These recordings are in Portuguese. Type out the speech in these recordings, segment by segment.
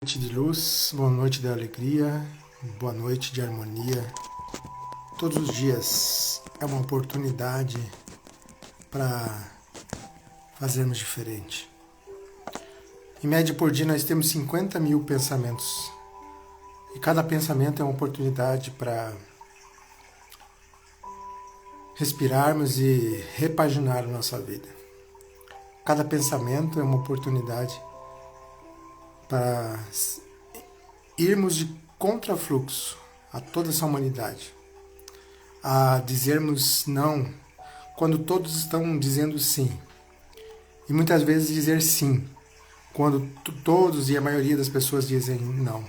Noite de luz, boa noite de alegria, boa noite de harmonia. Todos os dias é uma oportunidade para fazermos diferente. Em média por dia nós temos 50 mil pensamentos. E cada pensamento é uma oportunidade para respirarmos e repaginar a nossa vida. Cada pensamento é uma oportunidade para irmos de contrafluxo a toda essa humanidade. A dizermos não quando todos estão dizendo sim. E muitas vezes dizer sim quando todos e a maioria das pessoas dizem não.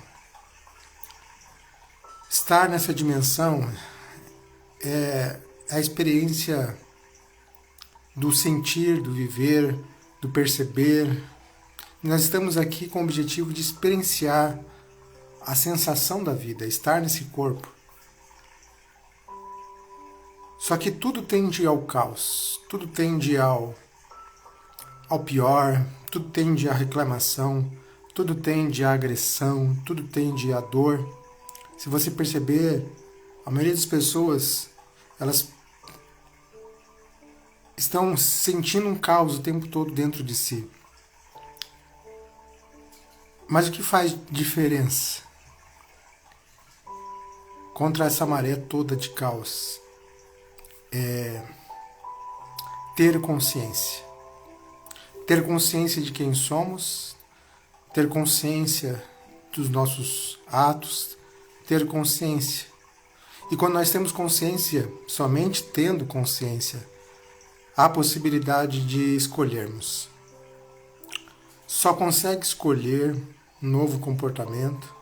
Estar nessa dimensão é a experiência do sentir, do viver, do perceber. Nós estamos aqui com o objetivo de experienciar a sensação da vida, estar nesse corpo. Só que tudo tende ao caos, tudo tende ao pior, tudo tende à reclamação, tudo tende à agressão, tudo tende à dor. Se você perceber, a maioria das pessoas, elas estão sentindo um caos o tempo todo dentro de si. Mas o que faz diferença contra essa maré toda de caos? É ter consciência. Ter consciência de quem somos, ter consciência dos nossos atos, ter consciência. E quando nós temos consciência, somente tendo consciência, há a possibilidade de escolhermos. Só consegue escolher um novo comportamento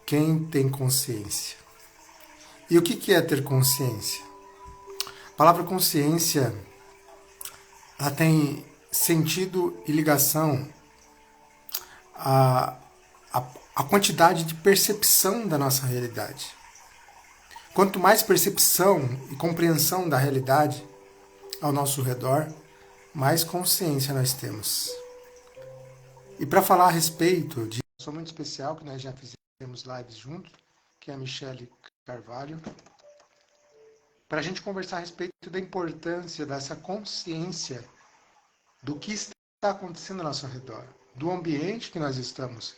quem tem consciência. E o que é ter consciência? A palavra consciência, ela tem sentido e ligação à quantidade de percepção da nossa realidade. Quanto mais percepção e compreensão da realidade ao nosso redor, mais consciência nós temos. E para falar a respeito de uma pessoa muito especial, que nós já fizemos lives juntos, que é a Michele Carvalho, para a gente conversar a respeito da importância dessa consciência do que está acontecendo ao nosso redor, do ambiente que nós estamos.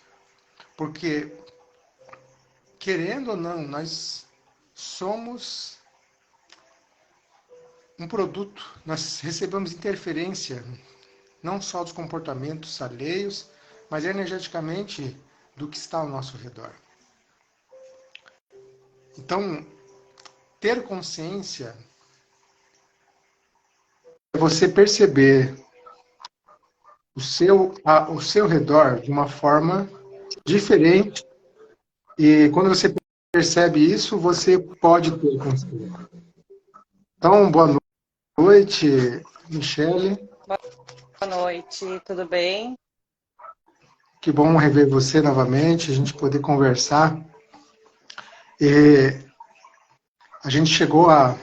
Porque, querendo ou não, nós somos um produto, nós recebemos interferência não só dos comportamentos alheios, mas energeticamente do que está ao nosso redor. Então, ter consciência é você perceber o seu redor de uma forma diferente, e quando você percebe isso, você pode ter consciência. Então, boa noite, Michele. Boa noite, tudo bem? Que bom rever você novamente, a gente poder conversar. E a gente chegou a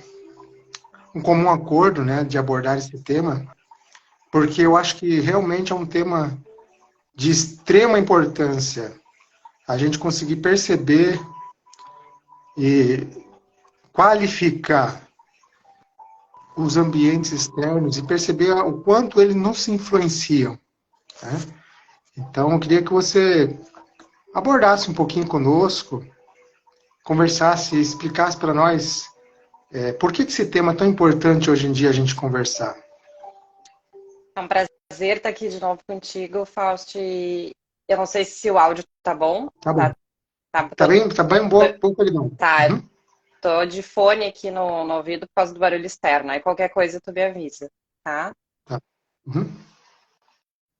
um comum acordo, né, de abordar esse tema, porque eu acho que realmente é um tema de extrema importância. A gente conseguir perceber e qualificar os ambientes externos e perceber o quanto eles nos influenciam, né? Então, eu queria que você abordasse um pouquinho conosco, conversasse, explicasse para nós por que esse tema é tão importante hoje em dia a gente conversar. É um prazer estar aqui de novo contigo, Fausto. Eu não sei se o áudio tá bom. Tá bom. Tá, Tá bem um bom qualidade. tá, Uhum. tô de fone aqui no ouvido por causa do barulho externo. Aí qualquer coisa tu me avisa, tá? Tá. Uhum.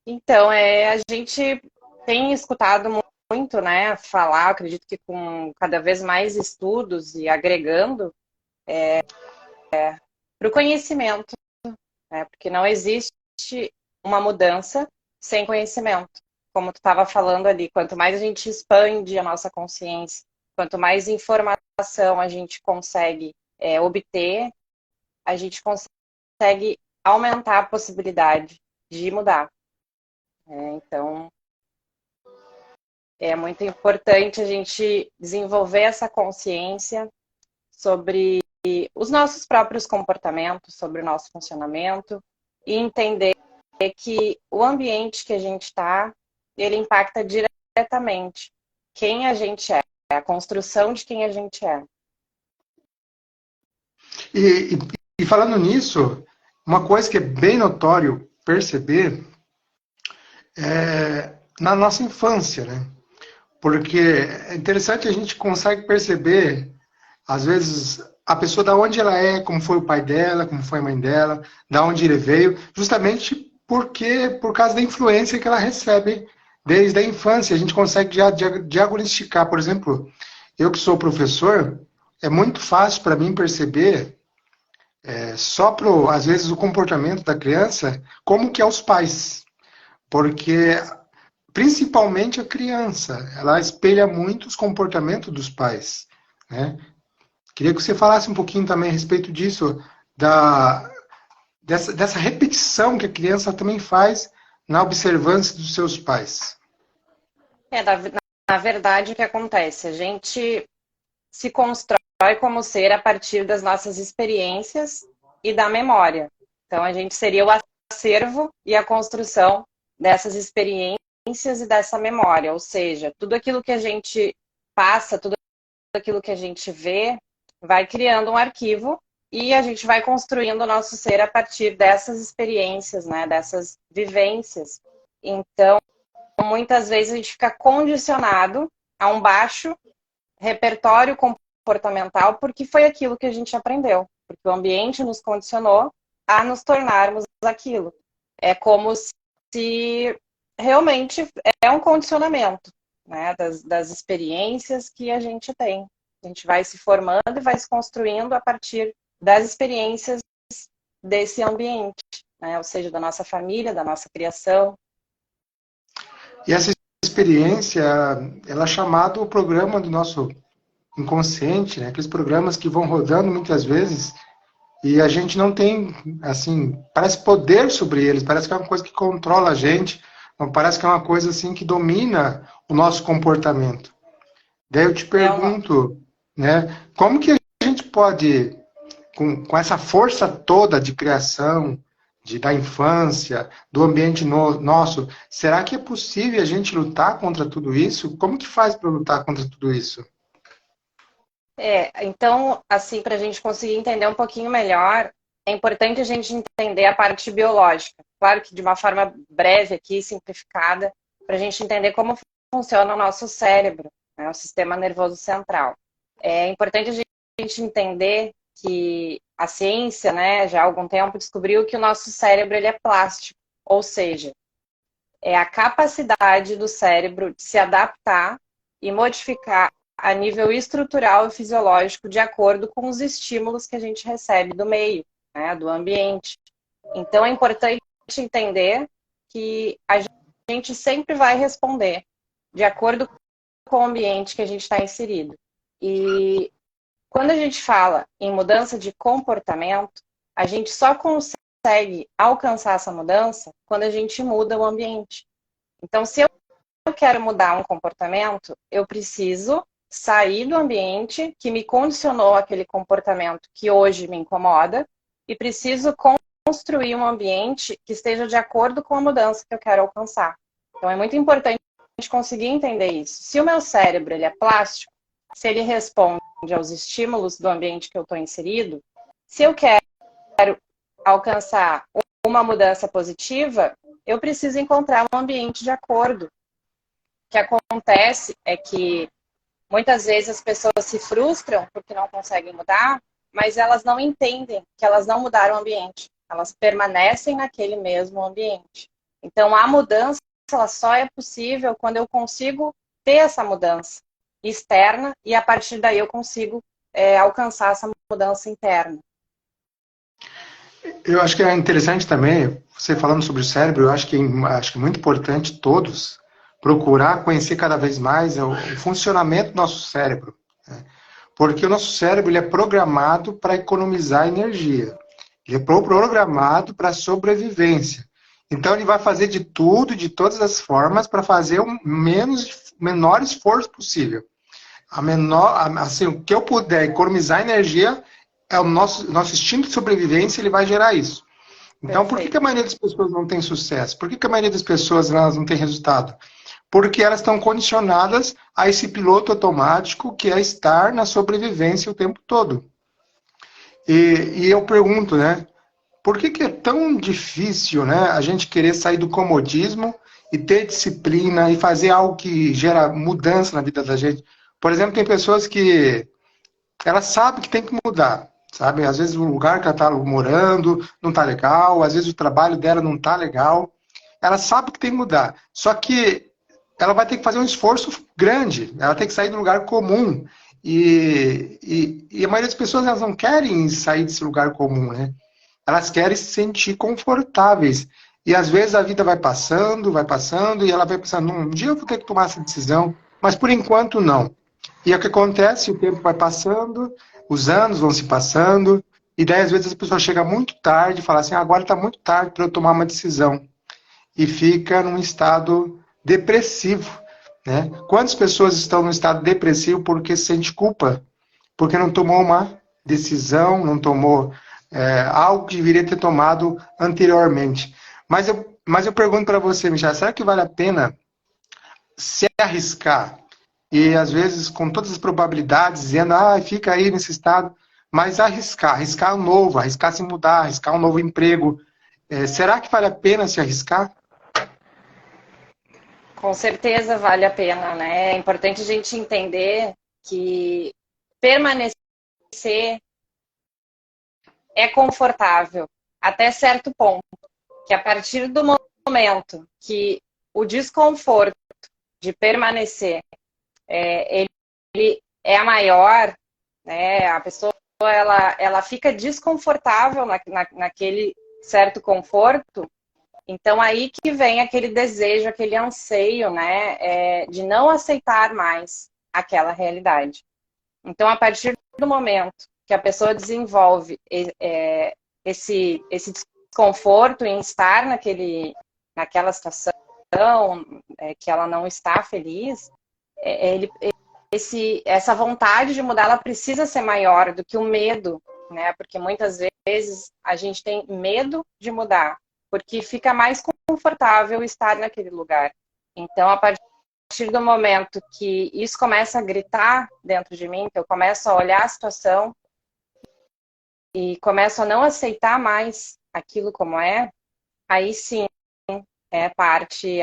Então, a gente tem escutado muito, né, falar, acredito que com cada vez mais estudos e agregando para o conhecimento, né? Porque não existe uma mudança sem conhecimento. Como tu estava falando ali, quanto mais a gente expande a nossa consciência, quanto mais informação a gente consegue obter, a gente consegue aumentar a possibilidade de mudar. Então, É muito importante a gente desenvolver essa consciência sobre os nossos próprios comportamentos, sobre o nosso funcionamento e entender que o ambiente que a gente está, ele impacta diretamente quem a gente é, a construção de quem a gente é. E, e falando nisso, uma coisa que é bem notório perceber é na nossa infância, né? Porque é interessante, a gente consegue perceber, às vezes, a pessoa da onde ela é, como foi o pai dela, como foi a mãe dela, da onde ele veio, justamente por causa da influência que ela recebe desde a infância. A gente consegue já diagnosticar, por exemplo, eu que sou professor, é muito fácil para mim perceber, só pro, às vezes, o comportamento da criança, como que é os pais. Porque principalmente a criança, ela espelha muito os comportamentos dos pais, né? Queria que você falasse um pouquinho também a respeito disso, dessa repetição que a criança também faz na observância dos seus pais. Na verdade, o que acontece? A gente se constrói como ser a partir das nossas experiências e da memória. Então, a gente seria o acervo e a construção dessas experiências e dessa memória, ou seja, tudo aquilo que a gente passa, tudo aquilo que a gente vê, vai criando um arquivo e a gente vai construindo o nosso ser a partir dessas experiências, né, dessas vivências. Então, muitas vezes a gente fica condicionado a um baixo repertório comportamental porque foi aquilo que a gente aprendeu, porque o ambiente nos condicionou a nos tornarmos aquilo. É como se realmente é um condicionamento, né, das experiências que a gente tem. A gente vai se formando e vai se construindo a partir das experiências desse ambiente, né, ou seja, da nossa família, da nossa criação. E essa experiência, ela é chamada o programa do nosso inconsciente, né? Aqueles programas que vão rodando muitas vezes e a gente não tem, assim, parece poder sobre eles, parece que é uma coisa que controla a gente, não parece que é uma coisa assim que domina o nosso comportamento. Daí eu te pergunto, né, como que a gente pode, com essa força toda de criação, da infância, do ambiente nosso, será que é possível a gente lutar contra tudo isso? Como que faz para lutar contra tudo isso? Então, assim, para a gente conseguir entender um pouquinho melhor, é importante a gente entender a parte biológica. Claro que de uma forma breve aqui, simplificada, para a gente entender como funciona o nosso cérebro, né, o sistema nervoso central. É importante a gente entender que a ciência, né, já há algum tempo descobriu que o nosso cérebro ele é plástico, ou seja, é a capacidade do cérebro de se adaptar e modificar a nível estrutural e fisiológico de acordo com os estímulos que a gente recebe do meio, né, do ambiente. Então é importante entender que a gente sempre vai responder de acordo com o ambiente que a gente está inserido. E quando a gente fala em mudança de comportamento, a gente só consegue alcançar essa mudança quando a gente muda o ambiente. Então, se eu quero mudar um comportamento, eu preciso sair do ambiente que me condicionou aquele comportamento que hoje me incomoda e preciso construir um ambiente que esteja de acordo com a mudança que eu quero alcançar. Então, é muito importante a gente conseguir entender isso. Se o meu cérebro ele é plástico, se ele responde aos estímulos do ambiente que eu estou inserido, se eu quero alcançar uma mudança positiva, eu preciso encontrar um ambiente de acordo. O que acontece é que muitas vezes as pessoas se frustram porque não conseguem mudar, mas elas não entendem que elas não mudaram o ambiente. Elas permanecem naquele mesmo ambiente. Então, a mudança ela só é possível quando eu consigo ter essa mudança externa e a partir daí eu consigo alcançar essa mudança interna. Eu acho que é interessante também, você falando sobre o cérebro, eu acho que é muito importante todos procurar conhecer cada vez mais o funcionamento do nosso cérebro. Né? Porque o nosso cérebro ele é programado para economizar energia. Ele é programado para sobrevivência. Então ele vai fazer de tudo, de todas as formas, para fazer o menor esforço possível. Assim, o que eu puder economizar energia é o nosso instinto de sobrevivência, ele vai gerar isso. Então, por que a maioria das pessoas não tem sucesso? Por que a maioria das pessoas elas não tem resultado? Porque elas estão condicionadas a esse piloto automático que é estar na sobrevivência o tempo todo. E eu pergunto, né? Por que é tão difícil, né, a gente querer sair do comodismo e ter disciplina e fazer algo que gera mudança na vida da gente? Por exemplo, tem pessoas que elas sabem que tem que mudar, sabe? Às vezes o lugar que ela está morando não está legal, às vezes o trabalho dela não está legal. Ela sabe que tem que mudar, só que ela vai ter que fazer um esforço grande, ela tem que sair do lugar comum. E a maioria das pessoas elas não querem sair desse lugar comum, né? Elas querem se sentir confortáveis. E às vezes a vida vai passando, e ela vai pensando, um dia eu vou ter que tomar essa decisão, mas por enquanto não. E é o que acontece, o tempo vai passando, os anos vão se passando, e daí às vezes a pessoa chega muito tarde e fala assim, agora está muito tarde para eu tomar uma decisão. E fica num estado depressivo. Né? Quantas pessoas estão num estado depressivo porque sente culpa? Porque não tomou uma decisão, não tomou algo que deveria ter tomado anteriormente. Mas eu pergunto para você, Michel, será que vale a pena se arriscar? E às vezes, com todas as probabilidades, dizendo, fica aí nesse estado, mas arriscar um novo, arriscar se mudar, arriscar um novo emprego. Será que vale a pena se arriscar? Com certeza vale a pena, né? É importante a gente entender que permanecer é confortável até certo ponto, que a partir do momento que o desconforto de permanecer ele é maior, né? A pessoa ela fica desconfortável naquele certo conforto. Então, aí que vem aquele desejo, aquele anseio, né, de não aceitar mais aquela realidade. Então, a partir do momento que a pessoa desenvolve esse desconforto em estar naquela situação que ela não está feliz, essa vontade de mudar, ela precisa ser maior do que o medo, né? Porque muitas vezes a gente tem medo de mudar, porque fica mais confortável estar naquele lugar. Então, a partir do momento que isso começa a gritar dentro de mim, que eu começo a olhar a situação e começo a não aceitar mais aquilo como é, aí sim parte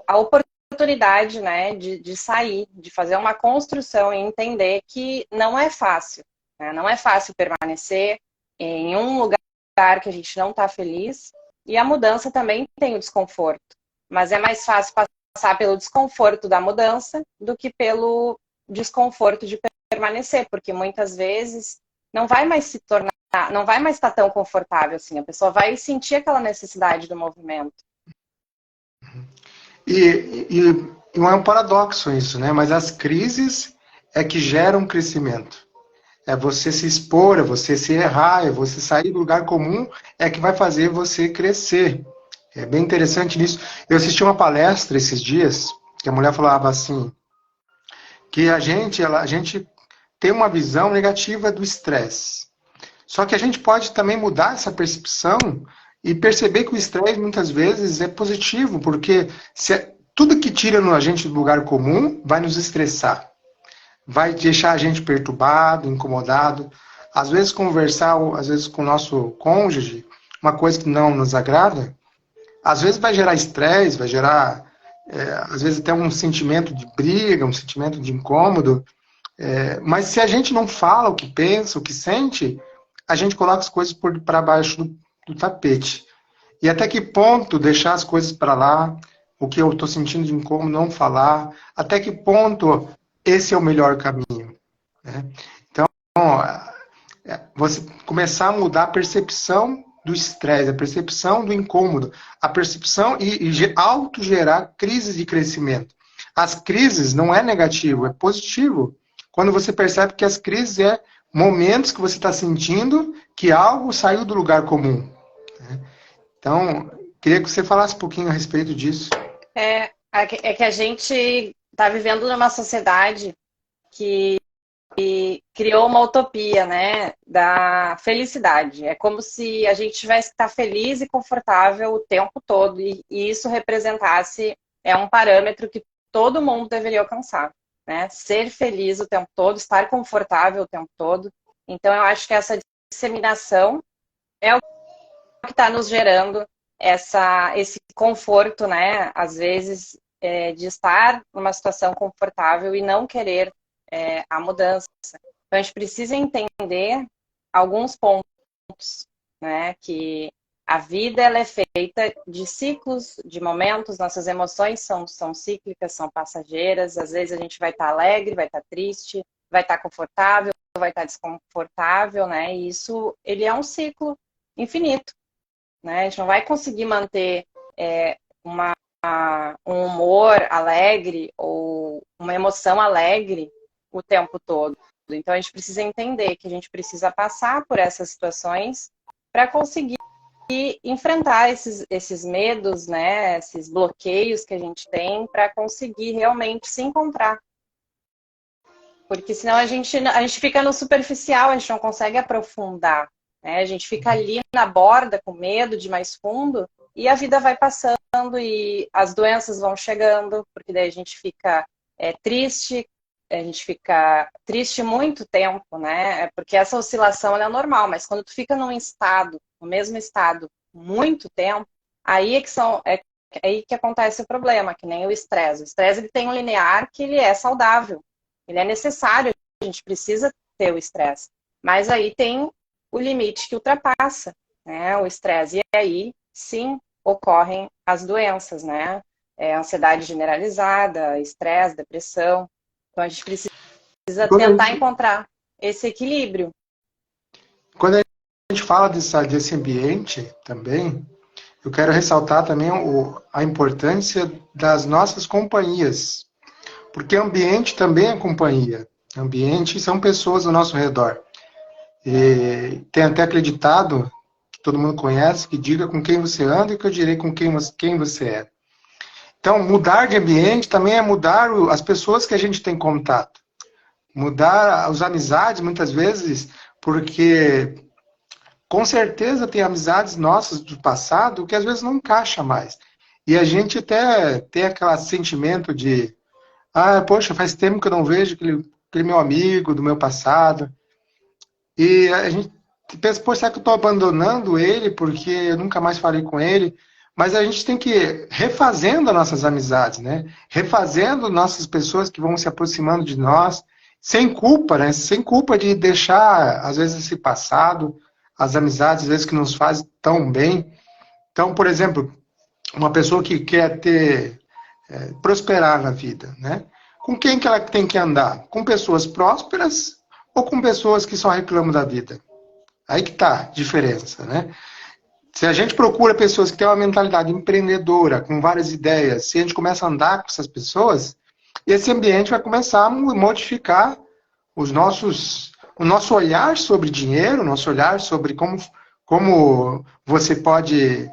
a oportunidade, né, de sair, de fazer uma construção e entender que não é fácil, né? Não é fácil permanecer em um lugar que a gente não está feliz, e a mudança também tem o desconforto, mas é mais fácil passar pelo desconforto da mudança do que pelo desconforto de permanecer, porque muitas vezes não vai mais se tornar, não vai mais estar tão confortável assim, a pessoa vai sentir aquela necessidade do movimento. E não é um paradoxo isso, né? Mas as crises é que geram crescimento. É você se expor, é você se errar, é você sair do lugar comum, é que vai fazer você crescer. É bem interessante nisso. Eu assisti uma palestra esses dias, que a mulher falava assim, que a gente tem uma visão negativa do estresse. Só que a gente pode também mudar essa percepção e perceber que o estresse muitas vezes é positivo, porque tudo que tira a gente do lugar comum vai nos estressar. Vai deixar a gente perturbado, incomodado. Às vezes conversar, às vezes com o nosso cônjuge, uma coisa que não nos agrada, às vezes vai gerar estresse, vai gerar, às vezes até um sentimento de briga, um sentimento de incômodo. Mas se a gente não fala o que pensa, o que sente, a gente coloca as coisas para baixo do tapete. E até que ponto deixar as coisas para lá, o que eu estou sentindo de incômodo, não falar, até que ponto esse é o melhor caminho. Né? Então, você começar a mudar a percepção do estresse, a percepção do incômodo, a percepção e autogerar crises de crescimento. As crises não é negativo, é positivo. Quando você percebe que as crises é momentos que você está sentindo que algo saiu do lugar comum. Né? Então, queria que você falasse um pouquinho a respeito disso. É que a gente está vivendo numa sociedade que criou uma utopia, né, da felicidade. É como se a gente tivesse que estar feliz e confortável o tempo todo, e isso representasse um parâmetro que todo mundo deveria alcançar, né? Ser feliz o tempo todo, estar confortável o tempo todo. Então, eu acho que essa disseminação é o que está nos gerando esse conforto, né? Às vezes, de estar numa situação confortável e não querer a mudança. Então, a gente precisa entender alguns pontos, né? Que a vida ela é feita de ciclos, de momentos, nossas emoções são cíclicas, são passageiras. Às vezes a gente vai estar alegre, vai estar triste, vai estar confortável, vai estar desconfortável, né? E isso, ele é um ciclo infinito, né? A gente não vai conseguir manter um humor alegre ou uma emoção alegre o tempo todo. Então a gente precisa entender que a gente precisa passar por essas situações para conseguir enfrentar esses medos, né? Esses bloqueios que a gente tem para conseguir realmente se encontrar. Porque senão a gente fica no superficial, a gente não consegue aprofundar, né? A gente fica ali na borda com medo de mais fundo e a vida vai passando e as doenças vão chegando, porque daí a gente fica triste, a gente fica triste muito tempo, né? Porque essa oscilação ela é normal, mas quando tu fica no mesmo estado, muito tempo, aí é aí que acontece o problema, que nem o estresse. O estresse ele tem um linear que ele é saudável, ele é necessário, a gente precisa ter o estresse. Mas aí tem o limite que ultrapassa, né, o estresse. E aí, sim, ocorrem as doenças, né? Ansiedade generalizada, estresse, depressão. Então, a gente precisa tentar encontrar esse equilíbrio. Quando a gente fala desse ambiente também, eu quero ressaltar também a importância das nossas companhias. Porque ambiente também é companhia. Ambiente são pessoas ao nosso redor. E tem até acreditado, que todo mundo conhece, que diga com quem você anda e que eu direi com quem você é. Então, mudar de ambiente também é mudar as pessoas que a gente tem contato. Mudar as amizades, muitas vezes, porque com certeza tem amizades nossas do passado que às vezes não encaixa mais. E a gente até tem aquele sentimento de poxa, faz tempo que eu não vejo aquele meu amigo do meu passado. E a gente pensa, poxa, será que eu estou abandonando ele porque eu nunca mais falei com ele? Mas a gente tem que ir refazendo as nossas amizades, né? Refazendo nossas pessoas que vão se aproximando de nós, sem culpa, né? Sem culpa de deixar, às vezes, esse passado, as amizades, às vezes, que nos fazem tão bem. Então, por exemplo, uma pessoa que quer prosperar na vida, né? Com quem que ela tem que andar? Com pessoas prósperas ou com pessoas que só reclamam da vida? Aí que tá a diferença, né? Se a gente procura pessoas que têm uma mentalidade empreendedora, com várias ideias, se a gente começa a andar com essas pessoas, esse ambiente vai começar a modificar o nosso olhar sobre dinheiro, o nosso olhar sobre como você pode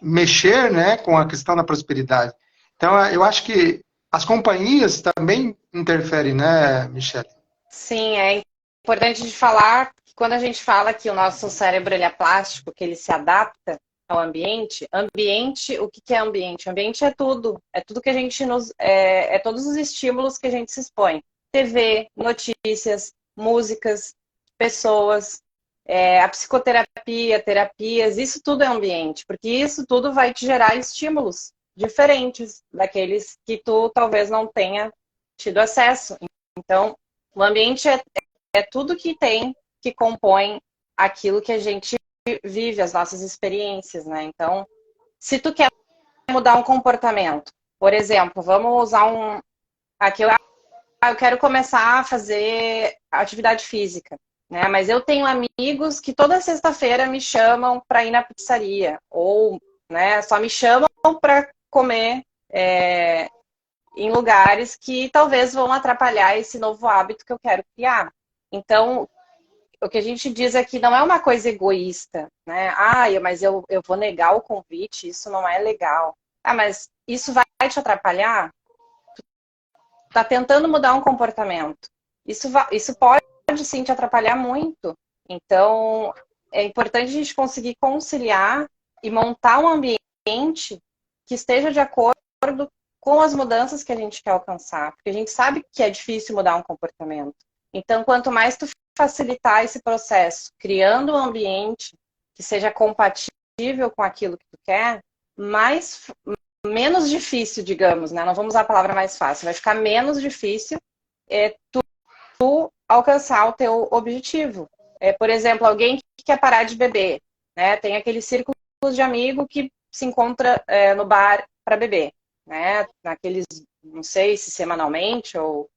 mexer, né, com a questão da prosperidade. Então, eu acho que as companhias também interferem, né, Michele? Sim, é importante de falar que quando a gente fala que o nosso cérebro ele é plástico, que ele se adapta ao ambiente, o que que é ambiente? Ambiente é tudo que a gente é todos os estímulos que a gente se expõe. TV, notícias, músicas, pessoas, a psicoterapia, terapias, isso tudo é ambiente, porque isso tudo vai te gerar estímulos diferentes daqueles que tu talvez não tenha tido acesso. Então, o ambiente é tudo que compõe aquilo que a gente vive, as nossas experiências, né? Então, se tu quer mudar um comportamento, por exemplo, vamos usar aqui eu quero começar a fazer atividade física, né? Mas eu tenho amigos que toda sexta-feira me chamam para ir na pizzaria ou, né, só me chamam para comer em lugares que talvez vão atrapalhar esse novo hábito que eu quero criar. Então, o que a gente diz aqui não é uma coisa egoísta, né? Ah, mas eu vou negar o convite, isso não é legal. Ah, mas isso vai te atrapalhar? Tá tentando mudar um comportamento. Isso pode sim te atrapalhar muito. Então, é importante a gente conseguir conciliar e montar um ambiente que esteja de acordo com as mudanças que a gente quer alcançar. Porque a gente sabe que é difícil mudar um comportamento. Então, quanto mais tu facilitar esse processo, criando um ambiente que seja compatível com aquilo que tu quer, menos difícil, digamos, né? Não vamos usar a palavra mais fácil, vai ficar menos difícil tu alcançar o teu objetivo. Por exemplo, alguém que quer parar de beber, né? Tem aquele círculo de amigo que se encontra no bar para beber, né? Naqueles, não sei se semanalmente ou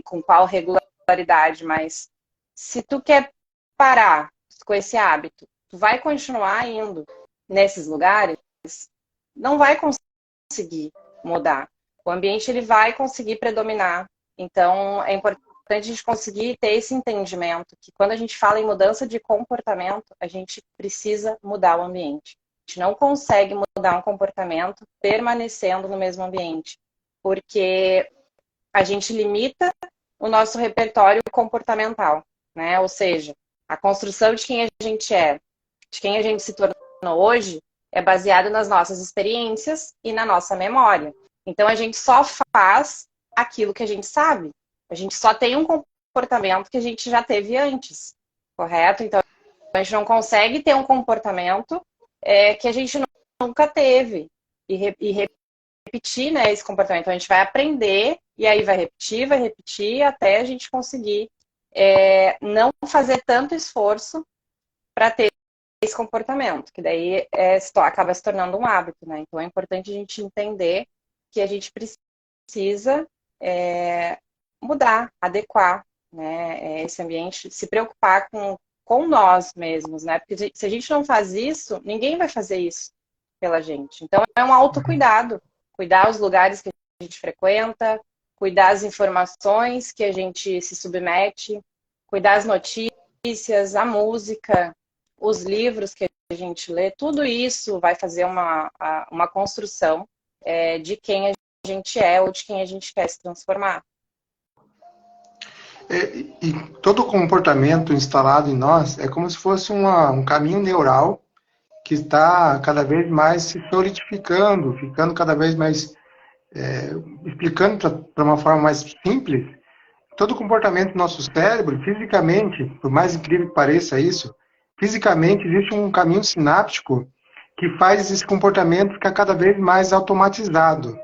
com qual regularidade, mas se tu quer parar com esse hábito, tu vai continuar indo nesses lugares, não vai conseguir mudar. O ambiente ele vai conseguir predominar. Então, é importante a gente conseguir ter esse entendimento que quando a gente fala em mudança de comportamento, a gente precisa mudar o ambiente. A gente não consegue mudar um comportamento permanecendo no mesmo ambiente, porque a gente limita o nosso repertório comportamental, né? Ou seja, a construção de quem a gente é, de quem a gente se tornou hoje, é baseado nas nossas experiências e na nossa memória. Então, a gente só faz aquilo que a gente sabe. A gente só tem um comportamento que a gente já teve antes, correto? Então, a gente não consegue ter um comportamento que a gente nunca teve e repetir, né, esse comportamento. Então, a gente vai aprender e aí vai repetir até a gente conseguir não fazer tanto esforço para ter esse comportamento, que daí acaba se tornando um hábito, né? Então é importante a gente entender que a gente precisa mudar, adequar, né, esse ambiente, se preocupar com nós mesmos, né? Porque se a gente não faz isso, ninguém vai fazer isso pela gente. Então é um autocuidado, cuidar os lugares que a gente frequenta, cuidar as informações que a gente se submete, cuidar as notícias, a música, os livros que a gente lê, tudo isso vai fazer uma construção de quem a gente é ou de quem a gente quer se transformar. E todo comportamento instalado em nós é como se fosse um caminho neural que está cada vez mais se solidificando, ficando cada vez mais, explicando para uma forma mais simples, todo comportamento do nosso cérebro, fisicamente, por mais incrível que pareça isso, fisicamente existe um caminho sináptico que faz esse comportamento ficar cada vez mais automatizado,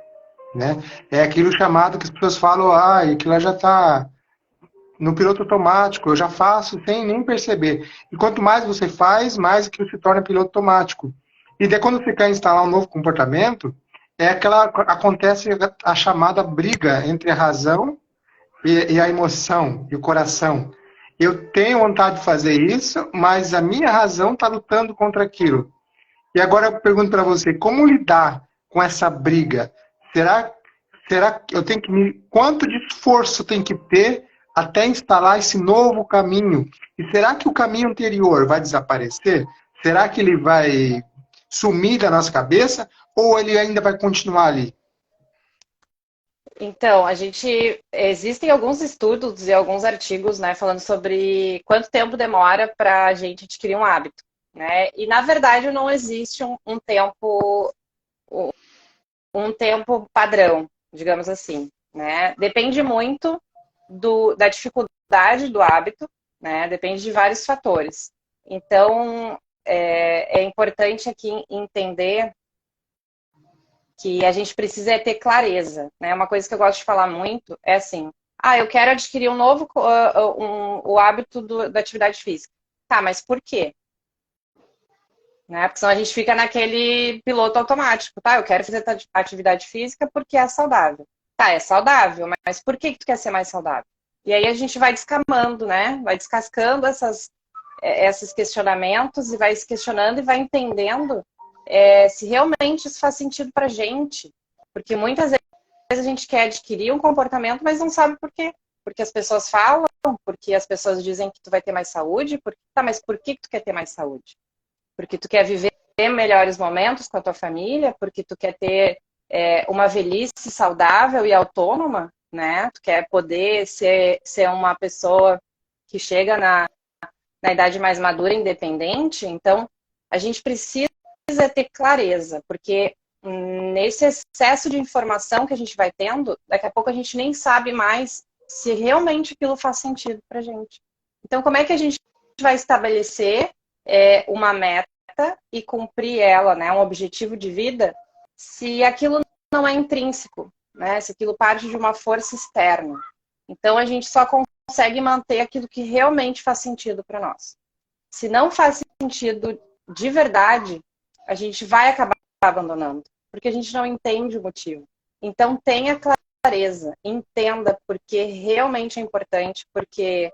né? É aquilo chamado que as pessoas falam, aquilo lá já está no piloto automático, eu já faço sem nem perceber. E quanto mais você faz, mais aquilo se torna piloto automático. E daí quando você quer instalar um novo comportamento, acontece a chamada briga entre a razão e a emoção, e o coração. Eu tenho vontade de fazer isso, mas a minha razão está lutando contra aquilo. E agora eu pergunto para você, como lidar com essa briga? Será que eu tenho quanto de esforço tem que ter até instalar esse novo caminho? E será que o caminho anterior vai desaparecer? Será que ele vai sumir da nossa cabeça? Ou ele ainda vai continuar ali? Então, existem alguns estudos e alguns artigos, né, falando sobre quanto tempo demora para a gente adquirir um hábito, né? E na verdade não existe um tempo padrão, digamos assim, né? Depende muito da dificuldade do hábito, né? Depende de vários fatores. Então, é importante aqui entender que a gente precisa ter clareza, né? Uma coisa que eu gosto de falar muito é assim, eu quero adquirir o hábito da atividade física. Tá, mas por quê? Né? Porque senão a gente fica naquele piloto automático, tá? Eu quero fazer atividade física porque é saudável. Tá, é saudável, mas por que tu quer ser mais saudável? E aí a gente vai descamando, né? Vai descascando esses questionamentos e vai se questionando e vai entendendo se realmente isso faz sentido pra gente. Porque muitas vezes a gente quer adquirir um comportamento, mas não sabe por quê. Porque as pessoas falam, porque as pessoas dizem que tu vai ter mais saúde. Tá, mas por que tu quer ter mais saúde? Porque tu quer viver melhores momentos com a tua família, porque tu quer ter uma velhice saudável e autônoma, né? Tu quer poder ser uma pessoa que chega na idade mais madura, independente. Então, a gente precisa ter clareza, porque nesse excesso de informação que a gente vai tendo, daqui a pouco a gente nem sabe mais se realmente aquilo faz sentido pra gente. Então, como é que a gente vai estabelecer uma meta e cumprir ela, né, um objetivo de vida, se aquilo não é intrínseco, né, se aquilo parte de uma força externa? Então, a gente só consegue manter aquilo que realmente faz sentido para nós. Se não faz sentido de verdade, a gente vai acabar abandonando, porque a gente não entende o motivo. Então, tenha clareza, entenda porque realmente é importante, porque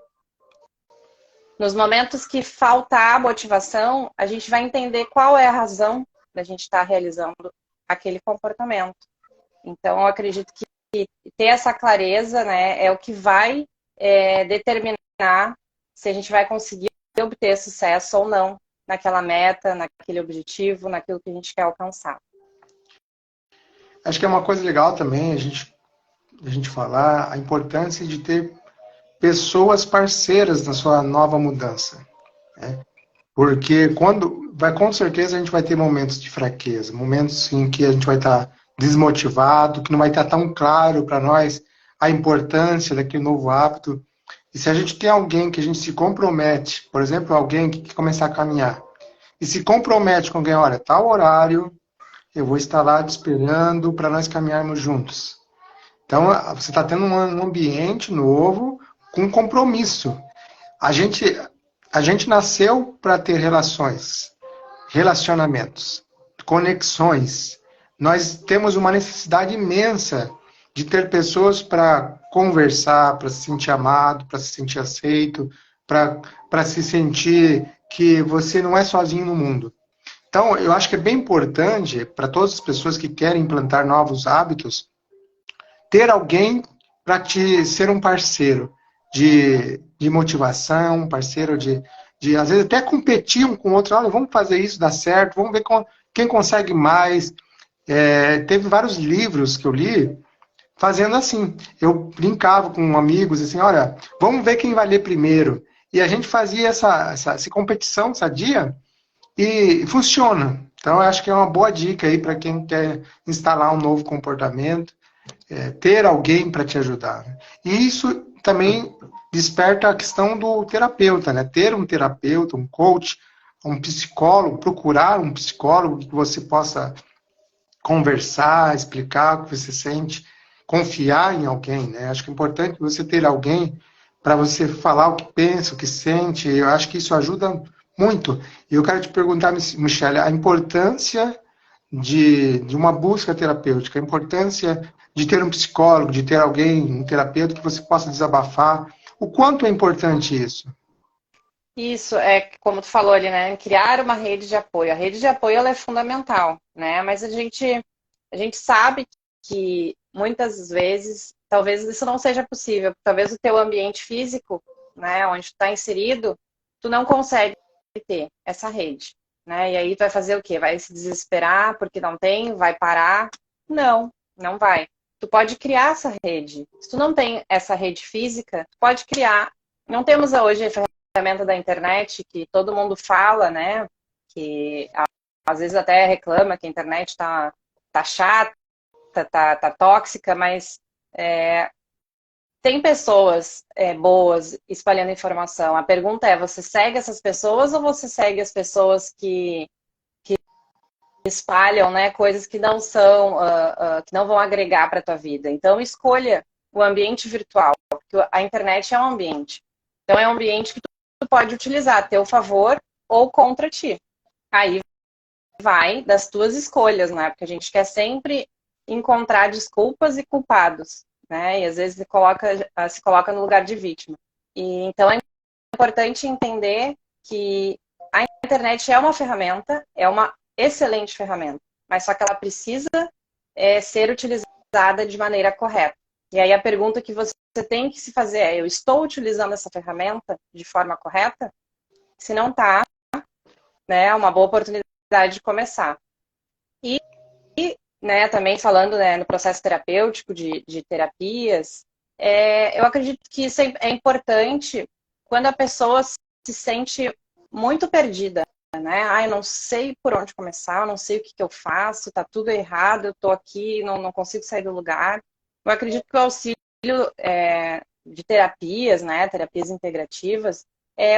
nos momentos que faltar a motivação, a gente vai entender qual é a razão da gente estar realizando aquele comportamento. Então, eu acredito que ter essa clareza, né, é o que vai determinar se a gente vai conseguir obter sucesso ou não naquela meta, naquele objetivo, naquilo que a gente quer alcançar. Acho que é uma coisa legal também a gente falar a importância de ter pessoas parceiras na sua nova mudança, né? Porque com certeza a gente vai ter momentos de fraqueza, momentos em que a gente vai estar desmotivado, que não vai estar tão claro para nós a importância daquele novo hábito. E se a gente tem alguém que a gente se compromete, por exemplo, alguém que quer começar a caminhar, e se compromete com alguém, olha, tal horário, eu vou estar lá te esperando para nós caminharmos juntos. Então, você está tendo um ambiente novo com compromisso. A gente nasceu para ter relacionamentos, conexões. Nós temos uma necessidade imensa de ter pessoas para conversar, para se sentir amado, para se sentir aceito, para se sentir que você não é sozinho no mundo. Então, eu acho que é bem importante para todas as pessoas que querem implantar novos hábitos, ter alguém para te ser um parceiro de motivação, um parceiro de, às vezes, até competir um com o outro. Olha, vamos fazer isso, dá certo, vamos ver quem consegue mais. Teve vários livros que eu li fazendo assim. Eu brincava com amigos, assim, olha, vamos ver quem vai ler primeiro. E a gente fazia essa competição sadia e funciona. Então, eu acho que é uma boa dica aí para quem quer instalar um novo comportamento, ter alguém para te ajudar. E isso também desperta a questão do terapeuta, né? Ter um terapeuta, um coach, um psicólogo, procurar um psicólogo que você possa conversar, explicar o que você sente, confiar em alguém, né? Acho que é importante você ter alguém para você falar o que pensa, o que sente. Eu acho que isso ajuda muito. E eu quero te perguntar, Michele, a importância de uma busca terapêutica, a importância de ter um psicólogo, de ter alguém, um terapeuta que você possa desabafar. O quanto é importante isso? Isso é, como tu falou ali, né? Criar uma rede de apoio. A rede de apoio ela é fundamental, né? Mas a gente sabe que muitas vezes, talvez isso não seja possível. Talvez o teu ambiente físico, né, onde tu está inserido, tu não consegue ter essa rede, né? E aí tu vai fazer o quê? Vai se desesperar porque não tem? Vai parar? Não, não vai. Tu pode criar essa rede. Se tu não tem essa rede física, tu pode criar. Não temos hoje ferramenta da internet que todo mundo fala, né? Que às vezes até reclama que a internet tá chata, tá tóxica, mas tem pessoas boas espalhando informação. A pergunta é, você segue essas pessoas ou você segue as pessoas que espalham, né, coisas que não são, que não vão agregar para a tua vida? Então, escolha o ambiente virtual, porque a internet é um ambiente. Então, é um ambiente que tu pode utilizar a teu favor ou contra ti. Aí vai das tuas escolhas, né? Porque a gente quer sempre encontrar desculpas e culpados, né? E às vezes se coloca no lugar de vítima. E então é importante entender que a internet é uma ferramenta, é uma excelente ferramenta, mas só que ela precisa ser utilizada de maneira correta. E aí a pergunta que você tem que se fazer é, eu estou utilizando essa ferramenta de forma correta? Se não está, né, é uma boa oportunidade de começar. E, né, também falando, né, no processo terapêutico de terapias, eu acredito que isso é importante quando a pessoa se sente muito perdida, né? Eu não sei por onde começar, eu não sei o que eu faço, tá tudo errado, eu tô aqui, não consigo sair do lugar. Eu acredito que o auxílio de terapias, né, terapias integrativas,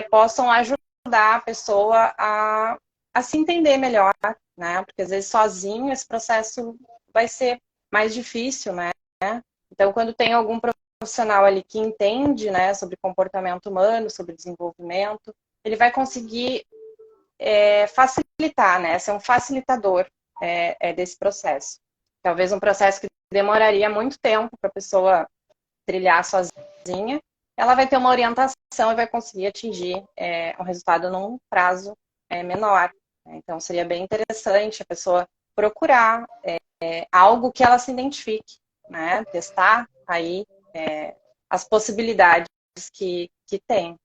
possam ajudar a pessoa a se entender melhor, né? Porque às vezes sozinho esse processo vai ser mais difícil, né? Então, quando tem algum profissional ali que entende, né, sobre comportamento humano, sobre desenvolvimento, ele vai conseguir facilitar, né? Ser um facilitador desse processo. Talvez um processo que demoraria muito tempo para a pessoa trilhar sozinha, ela vai ter uma orientação e vai conseguir atingir um resultado num prazo menor. Então, seria bem interessante a pessoa procurar algo que ela se identifique, né? Testar aí as possibilidades que tem.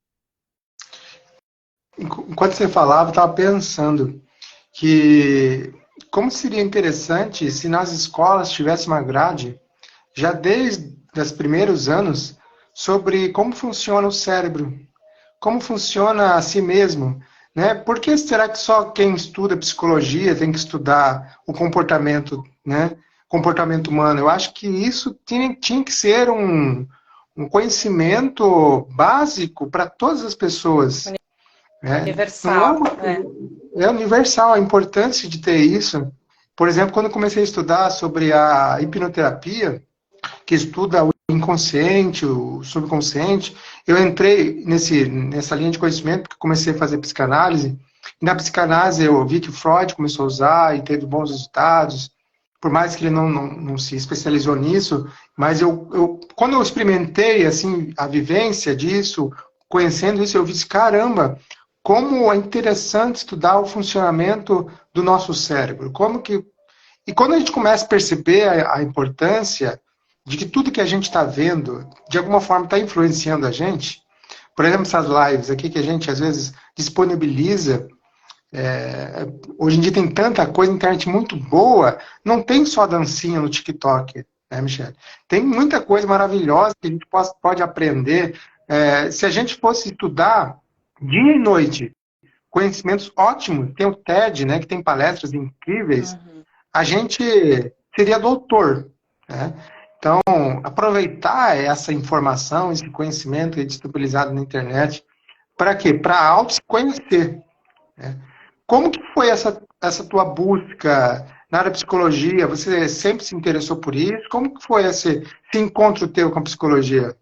Enquanto você falava, eu estava pensando que como seria interessante se nas escolas tivesse uma grade, já desde os primeiros anos, sobre como funciona o cérebro, como funciona a si mesmo, né? Por que será que só quem estuda psicologia tem que estudar o comportamento, né? Comportamento humano? Eu acho que isso tinha que ser um conhecimento básico para todas as pessoas. Não é Universal, uma né? é universal a importância de ter isso. Por exemplo, quando eu comecei a estudar sobre a hipnoterapia, que estuda o inconsciente, o subconsciente, eu entrei nessa linha de conhecimento porque comecei a fazer psicanálise. E na psicanálise eu vi que Freud começou a usar e teve bons resultados, por mais que ele não se especializou nisso, mas quando eu experimentei assim a vivência disso, conhecendo isso, eu vi, caramba, como é interessante estudar o funcionamento do nosso cérebro. E quando a gente começa a perceber a importância de que tudo que a gente está vendo, de alguma forma, está influenciando a gente, por exemplo, essas lives aqui que a gente às vezes disponibiliza, hoje em dia tem tanta coisa, internet muito boa, não tem só dancinha no TikTok, né, Michelle? Tem muita coisa maravilhosa que a gente pode aprender. Se a gente fosse estudar dia e noite, conhecimentos ótimos, tem o TED, né, que tem palestras incríveis, a gente seria doutor, né? Então, aproveitar essa informação, esse conhecimento que é disponibilizado na internet, para quê? Para auto se conhecer, né? Como que foi essa tua busca na área de psicologia? Você sempre se interessou por isso? Como que foi esse encontro teu com a psicologia?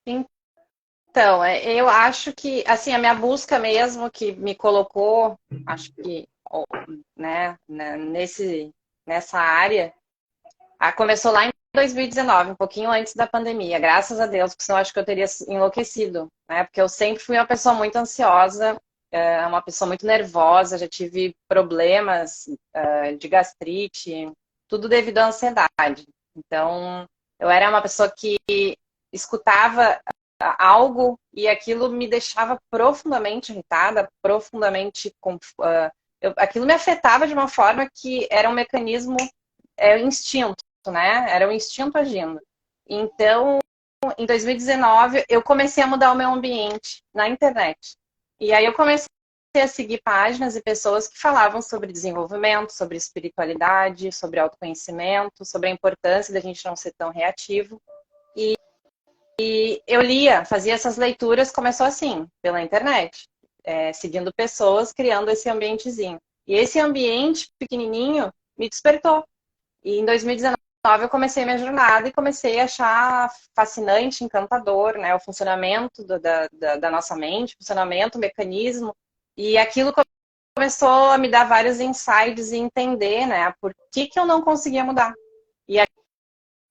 Então, eu acho que, assim, a minha busca mesmo que me colocou, acho que, nessa área, começou lá em 2019, um pouquinho antes da pandemia, graças a Deus, porque senão acho que eu teria enlouquecido, né? Porque eu sempre fui uma pessoa muito ansiosa, uma pessoa muito nervosa, já tive problemas, de gastrite, tudo devido à ansiedade. Então, eu era uma pessoa que escutava algo e aquilo me deixava profundamente irritada, profundamente. Aquilo me afetava de uma forma que era um mecanismo, instinto, né? Era o instinto agindo. Então, em 2019, eu comecei a mudar o meu ambiente na internet. E aí eu comecei a seguir páginas e pessoas que falavam sobre desenvolvimento, sobre espiritualidade, sobre autoconhecimento, sobre a importância da gente não ser tão reativo. E eu lia, fazia essas leituras, começou assim, pela internet, seguindo pessoas, criando esse ambientezinho. E esse ambiente pequenininho me despertou. E em 2019 eu comecei minha jornada e comecei a achar fascinante, encantador, né, o funcionamento da nossa mente, o funcionamento, o mecanismo. E aquilo começou a me dar vários insights e entender, né, por que eu não conseguia mudar. E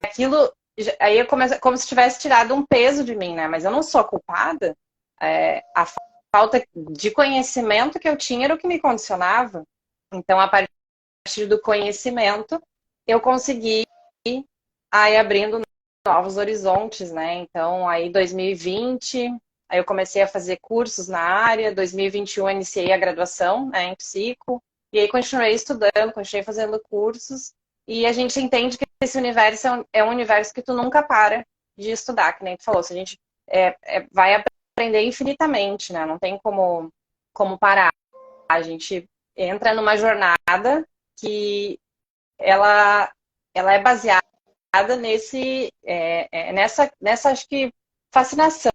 aquilo, aí eu comecei, como se tivesse tirado um peso de mim, né, mas eu não sou a culpada. A falta de conhecimento que eu tinha era o que me condicionava. Então, a partir do conhecimento, eu consegui ir abrindo novos horizontes, né? Então, aí 2020, aí eu comecei a fazer cursos na área, 2021 iniciei a graduação, né, em psico, e aí continuei estudando, continuei fazendo cursos, e a gente entende que esse universo é um universo que tu nunca para de estudar, que nem tu falou, se a gente vai aprender infinitamente, né? Não tem como parar. A gente entra numa jornada que ela é baseada nessa acho que fascinação,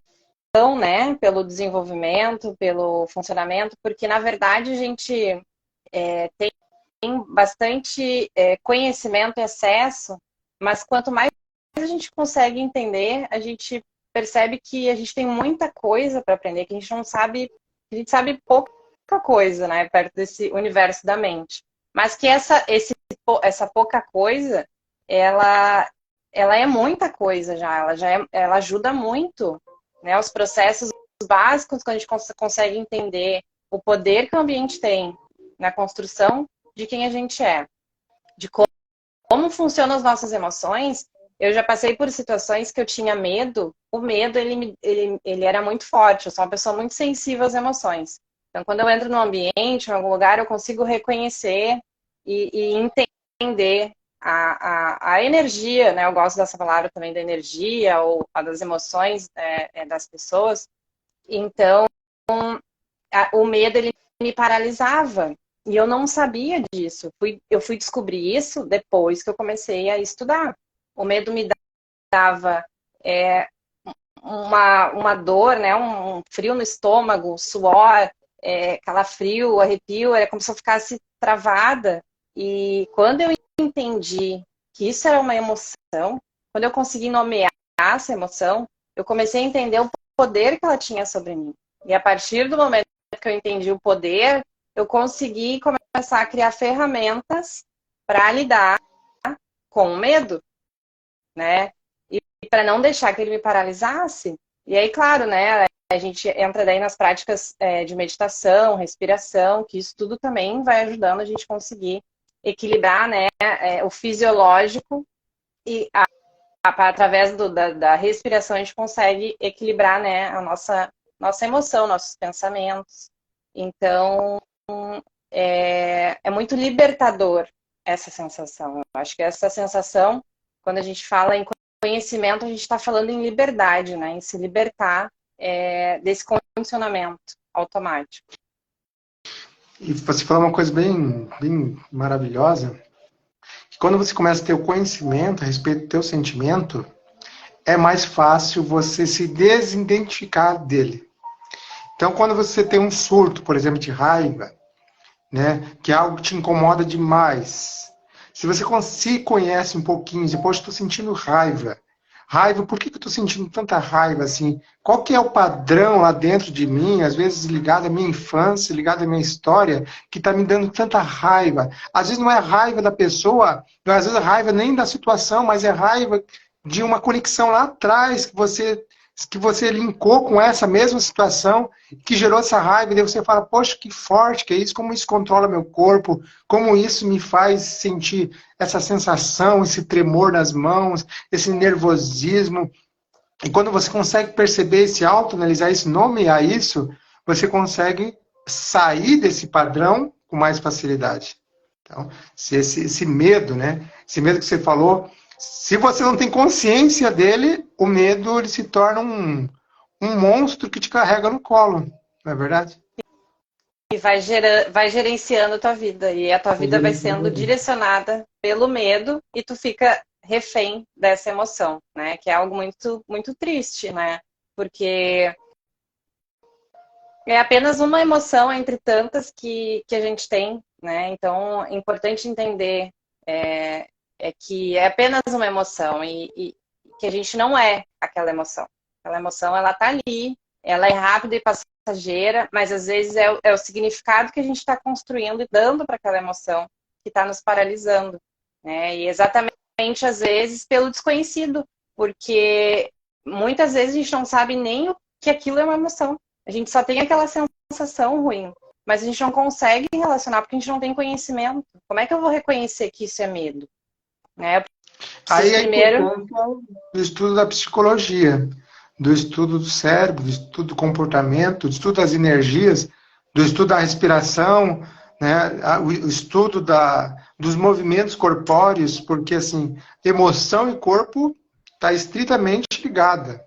né, pelo desenvolvimento, pelo funcionamento, porque na verdade a gente tem bastante conhecimento e acesso, mas quanto mais a gente consegue entender, a gente percebe que a gente tem muita coisa para aprender, que a gente não sabe, a gente sabe pouca coisa, né, perto desse universo da mente. Mas que essa pouca coisa, ela é muita coisa já, ela ajuda muito, né, os processos básicos, quando a gente consegue entender o poder que o ambiente tem na construção de quem a gente é, de como funcionam as nossas emoções. Eu já passei por situações que eu tinha medo. O medo, ele era muito forte. Eu sou uma pessoa muito sensível às emoções. Então, quando eu entro num ambiente, em algum lugar, eu consigo reconhecer e entender a energia, né? Eu gosto dessa palavra também, da energia ou das emoções das pessoas. Então, o medo, ele me paralisava. E eu não sabia disso. Eu fui descobrir isso depois que eu comecei a estudar. O medo me dava uma dor, né? Um frio no estômago, suor, calafrio, arrepio. Era como se eu ficasse travada. E quando eu entendi que isso era uma emoção, quando eu consegui nomear essa emoção, eu comecei a entender o poder que ela tinha sobre mim. E a partir do momento que eu entendi o poder, eu consegui começar a criar ferramentas para lidar com o medo, né? E para não deixar que ele me paralisasse. E aí, claro, né? A gente entra daí nas práticas de meditação, respiração, que isso tudo também vai ajudando a gente conseguir equilibrar, né, o fisiológico e através da respiração a gente consegue equilibrar, né, a nossa emoção, nossos pensamentos. Então, é muito libertador essa sensação. Eu acho que essa sensação, quando a gente fala em conhecimento, a gente está falando em liberdade, né? Em se libertar desse condicionamento automático. E você falou uma coisa bem, bem maravilhosa, que quando você começa a ter o conhecimento a respeito do teu sentimento, é mais fácil você se desidentificar dele. Então, quando você tem um surto, por exemplo, de raiva, né, que é algo que te incomoda demais, se você se conhece um pouquinho, depois estou sentindo raiva. Raiva, por que eu estou sentindo tanta raiva assim? Qual que é o padrão lá dentro de mim, às vezes ligado à minha infância, ligado à minha história, que está me dando tanta raiva? Às vezes não é raiva da pessoa, às vezes é raiva nem da situação, mas é raiva de uma conexão lá atrás que você linkou com essa mesma situação, que gerou essa raiva, e daí você fala, poxa, que forte que é isso, como isso controla meu corpo, como isso me faz sentir essa sensação, esse tremor nas mãos, esse nervosismo. E quando você consegue perceber esse autoanalisar isso, nomear isso, você consegue sair desse padrão com mais facilidade. Então, esse medo, né? Esse medo que você falou, se você não tem consciência dele, o medo ele se torna um monstro que te carrega no colo, não é verdade? E vai gerenciando a tua vida. E a tua vida vai sendo direcionada pelo medo e tu fica refém dessa emoção, né? Que é algo muito, muito triste, né? Porque é apenas uma emoção entre tantas que a gente tem, né? Então, é importante entender que é apenas uma emoção e que a gente não é aquela emoção. Aquela emoção, ela tá ali, ela é rápida e passageira, mas às vezes é o significado que a gente está construindo e dando para aquela emoção que está nos paralisando, né? E exatamente, às vezes, pelo desconhecido, porque muitas vezes a gente não sabe nem o que aquilo é uma emoção. A gente só tem aquela sensação ruim, mas a gente não consegue relacionar porque a gente não tem conhecimento. Como é que eu vou reconhecer que isso é medo? Né? Preciso Aí a primeiro. importância do estudo da psicologia, do estudo do cérebro, do estudo do comportamento, do estudo das energias, do estudo da respiração, né? O estudo dos movimentos corpóreos, porque assim, emoção e corpo está estritamente ligada.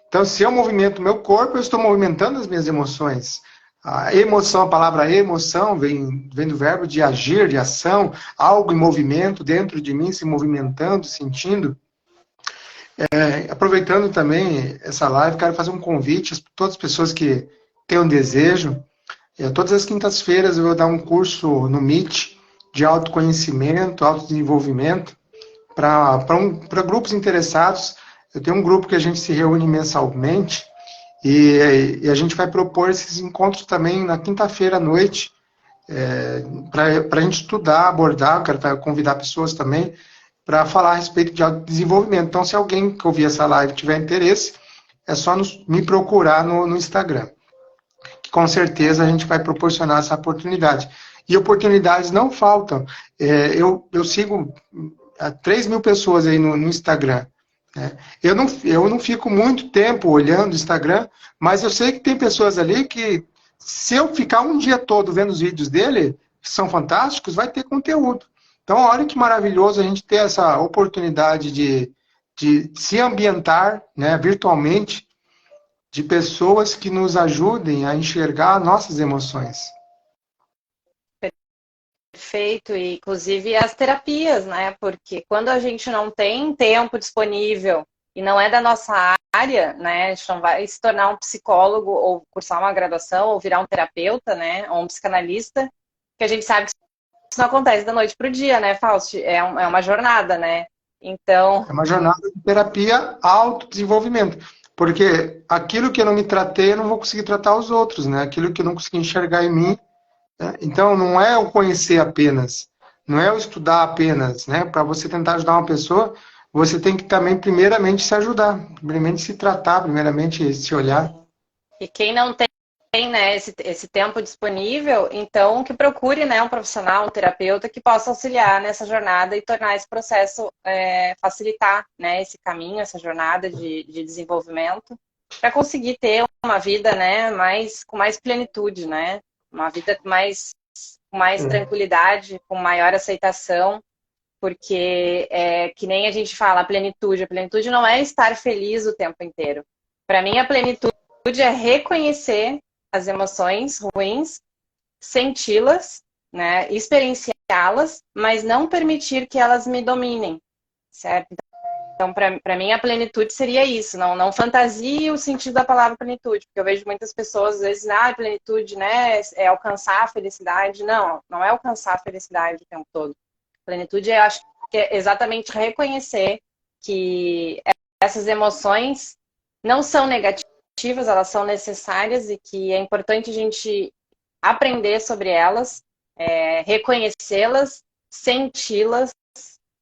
Então, se eu movimento o meu corpo, eu estou movimentando as minhas emoções. A emoção, a palavra emoção, vem do verbo de agir, de ação, algo em movimento dentro de mim, se movimentando, sentindo. Aproveitando também essa live, quero fazer um convite a todas as pessoas que têm um desejo. Todas as quintas-feiras eu vou dar um curso no Meet de autoconhecimento, autodesenvolvimento, para grupos interessados. Eu tenho um grupo que a gente se reúne mensalmente e a gente vai propor esses encontros também na quinta-feira à noite, para a gente estudar, abordar. Quero convidar pessoas também para falar a respeito de autodesenvolvimento. Então, se alguém que ouvir essa live tiver interesse, é só me procurar no Instagram, que com certeza a gente vai proporcionar essa oportunidade. E oportunidades não faltam. Eu sigo 3.000 pessoas aí no Instagram. Né? Eu não fico muito tempo olhando o Instagram, mas eu sei que tem pessoas ali que, se eu ficar um dia todo vendo os vídeos dele, que são fantásticos, vai ter conteúdo. Então, olha que maravilhoso a gente ter essa oportunidade de se ambientar, né, virtualmente, de pessoas que nos ajudem a enxergar nossas emoções. Perfeito, e inclusive as terapias, né? Porque quando a gente não tem tempo disponível e não é da nossa área, né? A gente não vai se tornar um psicólogo ou cursar uma graduação ou virar um terapeuta, né? Ou um psicanalista, que a gente sabe que isso não acontece da noite para o dia, né, Fausto? É uma jornada, né? Então, É uma jornada de terapia, autodesenvolvimento. Porque aquilo que eu não me tratei, eu não vou conseguir tratar os outros, né? Aquilo que eu não consegui enxergar em mim. Né? Então, não é o conhecer apenas, não é o estudar apenas, né? Para você tentar ajudar uma pessoa, você tem que também, primeiramente, se ajudar, primeiramente se tratar, primeiramente se olhar. e quem não tem, né, esse tempo disponível, então que procure, né, um profissional, um terapeuta que possa auxiliar nessa jornada e tornar esse processo, facilitar, né, esse caminho, essa jornada de desenvolvimento, para conseguir ter uma vida, né, com mais plenitude, né, uma vida com mais tranquilidade, com maior aceitação, porque que nem a gente fala, a plenitude não é estar feliz o tempo inteiro. Para mim, a plenitude é reconhecer as emoções ruins, senti-las, né, experienciá-las, mas não permitir que elas me dominem, certo? Então, para mim, a plenitude seria isso, não fantasie o sentido da palavra plenitude, porque eu vejo muitas pessoas, às vezes, plenitude, né, é alcançar a felicidade. Não, não é alcançar a felicidade o tempo todo. Plenitude, eu acho que é exatamente reconhecer que essas emoções não são negativas, elas são necessárias e que é importante a gente aprender sobre elas, reconhecê-las, senti-las,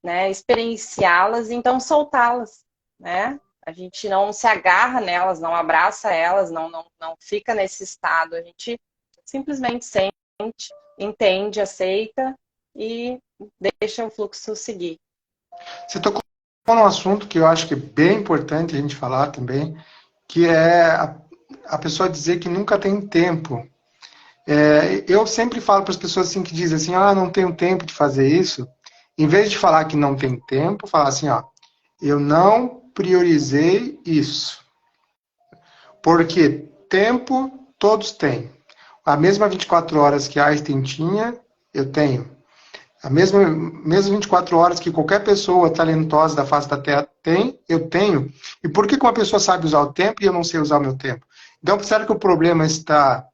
né, experienciá-las e então soltá-las, né? A gente não se agarra nelas, não abraça elas, não fica nesse estado. A gente simplesmente sente, entende, aceita e deixa o fluxo seguir. Você tocou num assunto que eu acho que é bem importante a gente falar também, que é a pessoa dizer que nunca tem tempo. Eu sempre falo para as pessoas assim que dizem assim, não tenho tempo de fazer isso. Em vez de falar que não tem tempo, falar assim, eu não priorizei isso. Porque tempo todos têm. A mesma 24 horas que Einstein tinha, eu tenho. A mesma 24 horas que qualquer pessoa talentosa da face da Terra tem, eu tenho. E por que uma pessoa sabe usar o tempo e eu não sei usar o meu tempo? Então, será que o problema está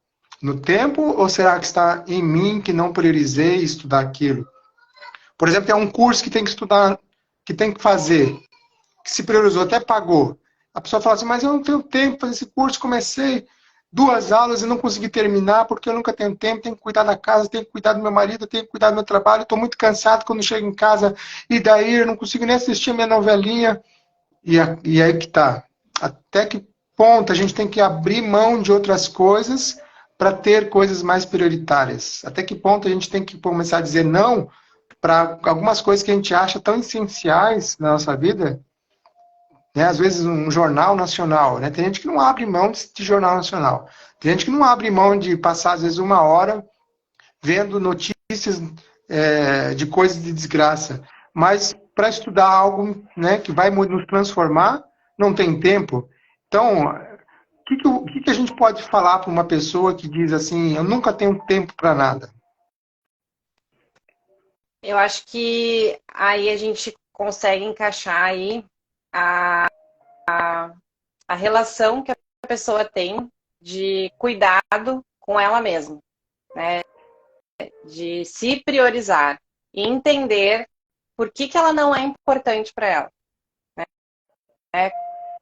no tempo ou será que está em mim que não priorizei estudar aquilo? Por exemplo, tem um curso que tem que estudar, que tem que fazer, que se priorizou, até pagou. A pessoa fala assim, mas eu não tenho tempo para fazer esse curso, comecei 2 aulas e não consegui terminar porque eu nunca tenho tempo, tenho que cuidar da casa, tenho que cuidar do meu marido, tenho que cuidar do meu trabalho, estou muito cansado quando chego em casa e daí eu não consigo nem assistir a minha novelinha. E aí que tá. Até que ponto a gente tem que abrir mão de outras coisas para ter coisas mais prioritárias? Até que ponto a gente tem que começar a dizer não para algumas coisas que a gente acha tão essenciais na nossa vida, né? Às vezes um jornal nacional, né? Tem gente que não abre mão de jornal nacional. Tem gente que não abre mão de passar, às vezes, uma hora vendo notícias de coisas de desgraça. Mas para estudar algo, né, que vai nos transformar, não tem tempo. Então, o que a gente pode falar para uma pessoa que diz assim, eu nunca tenho tempo para nada? Eu acho que aí a gente consegue encaixar aí a, a relação que a pessoa tem de cuidado com ela mesma, né? De se priorizar e entender por que ela não é importante para ela. Né?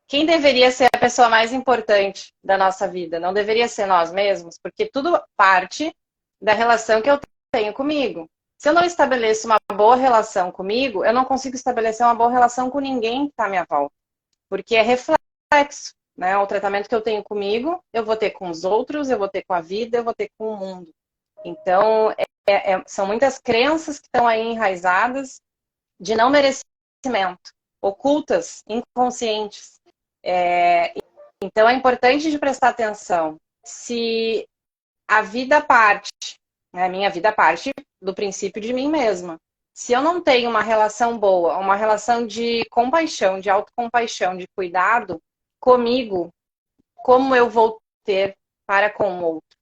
Quem deveria ser a pessoa mais importante da nossa vida? Não deveria ser nós mesmos? Porque tudo parte da relação que eu tenho comigo. Se eu não estabeleço uma boa relação comigo, eu não consigo estabelecer uma boa relação com ninguém que está à minha volta. Porque é reflexo, né? O tratamento que eu tenho comigo, eu vou ter com os outros, eu vou ter com a vida, eu vou ter com o mundo. Então, são muitas crenças que estão aí enraizadas de não merecimento, ocultas, inconscientes. Então, é importante de prestar atenção. Se a vida parte, né, a minha vida parte do princípio de mim mesma. Se eu não tenho uma relação boa, uma relação de compaixão, de autocompaixão, de cuidado comigo, como eu vou ter para com o outro?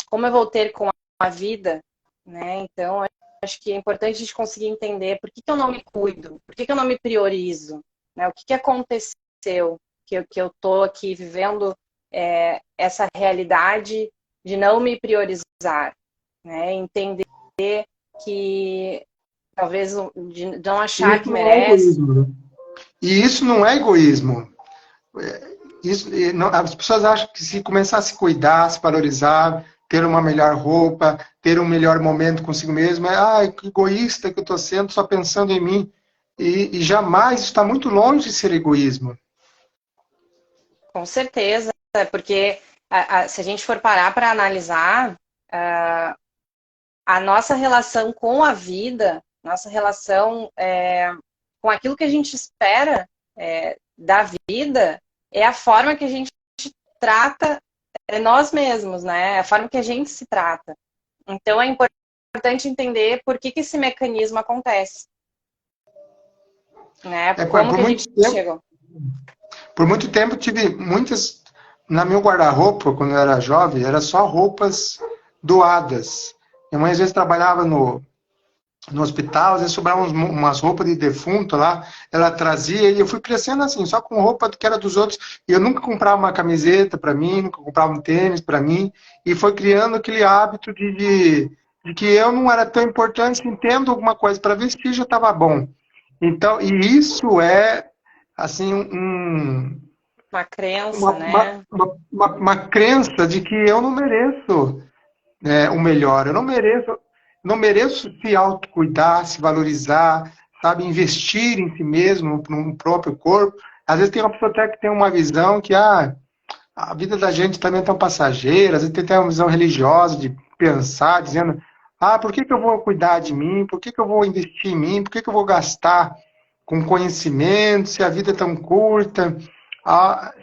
Como eu vou ter com a vida? Né? Então, acho que é importante a gente conseguir entender por que eu não me cuido, por que eu não me priorizo, né? O que aconteceu que eu estou aqui vivendo essa realidade de não me priorizar, né? Entender que talvez de não achar que Isso não é merece. egoísmo, né? E isso não é egoísmo. As pessoas acham que se começar a se cuidar, se valorizar, ter uma melhor roupa, ter um melhor momento consigo mesmo, que egoísta que eu estou sendo, só pensando em mim. E jamais está muito longe de ser egoísmo. Com certeza, porque se a gente for parar para analisar, a nossa relação com a vida, nossa relação com aquilo que a gente espera da vida, é a forma que a gente trata nós mesmos, né? É a forma que a gente se trata. Então, é importante entender por que esse mecanismo acontece, né? Como que a gente chegou. Por muito tempo tive muitas. Na meu guarda-roupa, quando eu era jovem, era só roupas doadas. Minha mãe às vezes trabalhava no hospital, às vezes sobravam umas roupas de defunto lá, ela trazia, e eu fui crescendo assim, só com roupa que era dos outros, e eu nunca comprava uma camiseta para mim, nunca comprava um tênis para mim, e foi criando aquele hábito de que eu não era tão importante, tendo alguma coisa para vestir já estava bom. Então, e isso é, assim, Uma crença, né? uma crença de que eu não mereço o melhor. Eu não mereço se autocuidar, se valorizar, sabe, investir em si mesmo, no próprio corpo. Às vezes tem uma pessoa até que tem uma visão que a vida da gente também é tão passageira, às vezes tem uma visão religiosa de pensar, dizendo, por que eu vou cuidar de mim? Por que eu vou investir em mim? Por que eu vou gastar com conhecimento se a vida é tão curta?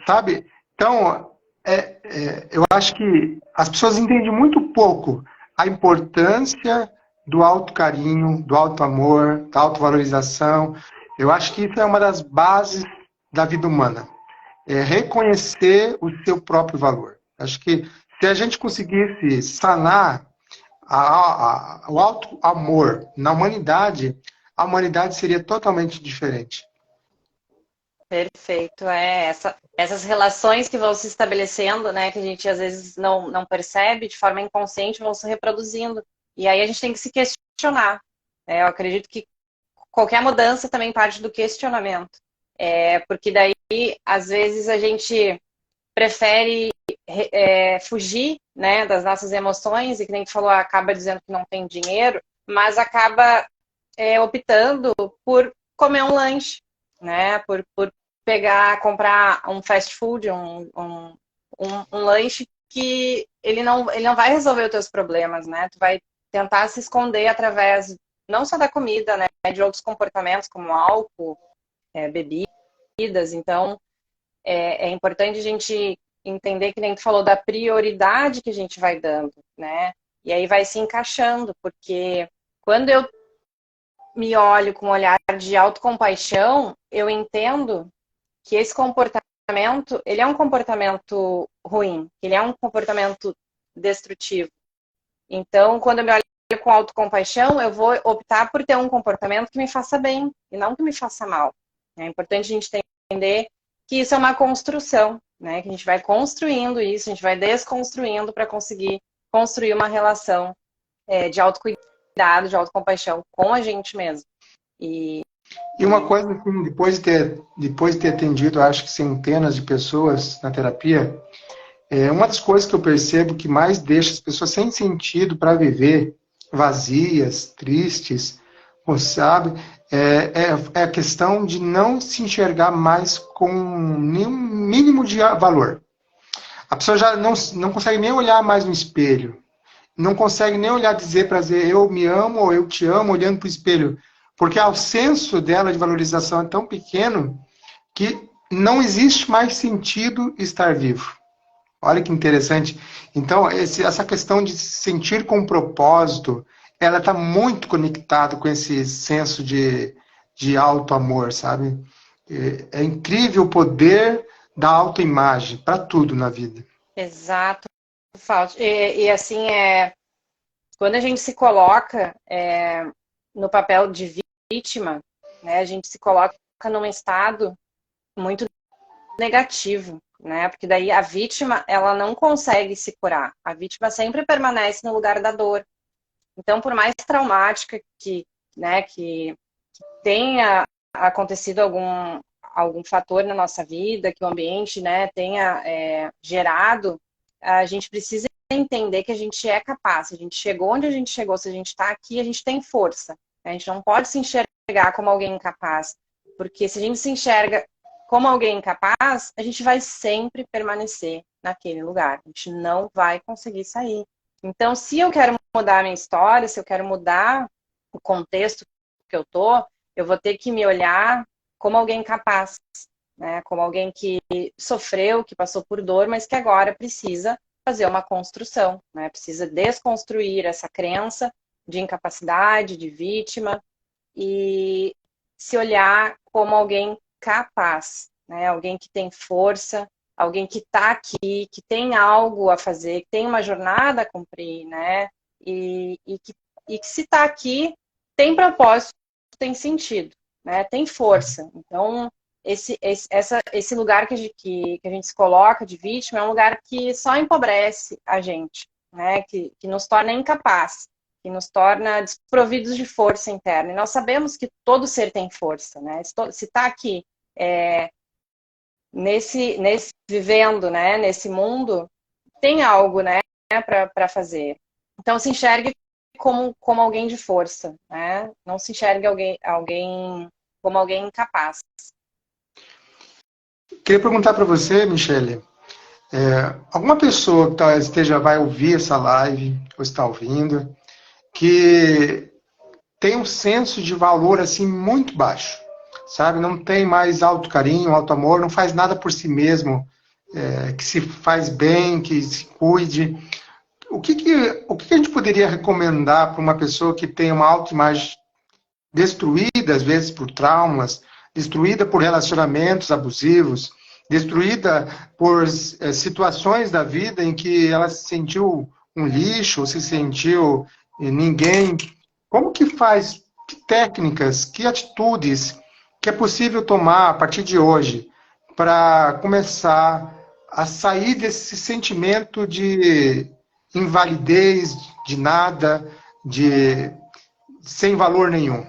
Sabe? Então, eu acho que as pessoas entendem muito pouco a importância do autocarinho, do auto-amor, da autovalorização. Eu acho que isso é uma das bases da vida humana. É reconhecer o seu próprio valor. Acho que se a gente conseguisse sanar o auto-amor na humanidade, a humanidade seria totalmente diferente. Perfeito. Essas relações que vão se estabelecendo, né, que a gente às vezes não percebe de forma inconsciente, vão se reproduzindo. E aí a gente tem que se questionar. Eu acredito que qualquer mudança também parte do questionamento. Porque daí, às vezes, a gente prefere fugir, né, das nossas emoções, e que nem tu falou, acaba dizendo que não tem dinheiro, mas acaba optando por comer um lanche, né, por comprar um fast food, um lanche que ele não vai resolver os teus problemas, né, tu vai tentar se esconder através não só da comida, né? De outros comportamentos como álcool, bebidas. Então, é importante a gente entender que nem tu falou da prioridade que a gente vai dando, né? E aí vai se encaixando, porque quando eu me olho com um olhar de autocompaixão, eu entendo que esse comportamento, ele é um comportamento ruim, ele é um comportamento destrutivo. Então, quando eu me olho com autocompaixão, eu vou optar por ter um comportamento que me faça bem e não que me faça mal. É importante a gente entender que isso é uma construção, né? Que a gente vai construindo isso, a gente vai desconstruindo para conseguir construir uma relação de autocuidado, de autocompaixão com a gente mesmo. E uma coisa, assim, depois de ter atendido, acho que centenas de pessoas na terapia, uma das coisas que eu percebo que mais deixa as pessoas sem sentido para viver, vazias, tristes, sabe, é a questão de não se enxergar mais com nenhum mínimo de valor. A pessoa já não consegue nem olhar mais no espelho. Não consegue nem olhar dizer para dizer eu me amo ou eu te amo olhando para o espelho. Porque o senso dela de valorização é tão pequeno que não existe mais sentido estar vivo. Olha que interessante. Então, essa questão de se sentir com propósito, ela está muito conectada com esse senso de auto-amor, sabe? É incrível o poder da autoimagem para tudo na vida. Exato, Fausto. E assim, quando a gente se coloca no papel de vítima, né, a gente se coloca num estado muito negativo, né? Porque daí a vítima, ela não consegue se curar. A vítima sempre permanece no lugar da dor. Então, por mais traumática né, que tenha acontecido algum fator na nossa vida, que o ambiente, né, tenha gerado, a gente precisa entender que a gente é capaz. A gente chegou onde a gente chegou, se a gente está aqui, a gente tem força. A gente não pode se enxergar como alguém incapaz, porque se a gente se enxerga como alguém incapaz, a gente vai sempre permanecer naquele lugar. A gente não vai conseguir sair. Então, se eu quero mudar a minha história, se eu quero mudar o contexto que eu vou ter que me olhar como alguém capaz, né? Como alguém que sofreu, que passou por dor, mas que agora precisa fazer uma construção, né? Precisa desconstruir essa crença de incapacidade, de vítima e se olhar como alguém capaz, né? Alguém que tem força, alguém que está aqui, que tem algo a fazer, que tem uma jornada a cumprir, né? E que se está aqui, tem propósito, tem sentido, né? Tem força. Então, esse lugar que a gente se coloca de vítima é um lugar que só empobrece a gente, né? Que nos torna incapaz, que nos torna desprovidos de força interna. E nós sabemos que todo ser tem força, né? Se está aqui nesse vivendo, né? Nesse mundo, tem algo, né? Para fazer. Então se enxergue como alguém de força, né? Não se enxergue alguém como alguém incapaz. Queria perguntar para você, Michele, alguma pessoa que talvez vai ouvir essa live, ou está ouvindo, que tem um senso de valor assim muito baixo, sabe? Não tem mais autocarinho, auto-amor, não faz nada por si mesmo, que se faz bem, que se cuide. O que a gente poderia recomendar para uma pessoa que tem uma autoimagem destruída, às vezes por traumas, destruída por relacionamentos abusivos, destruída por situações da vida em que ela se sentiu um lixo, ou se sentiu ninguém? Como que faz? Que técnicas, que atitudes que é possível tomar a partir de hoje para começar a sair desse sentimento de invalidez, de nada, de sem valor nenhum?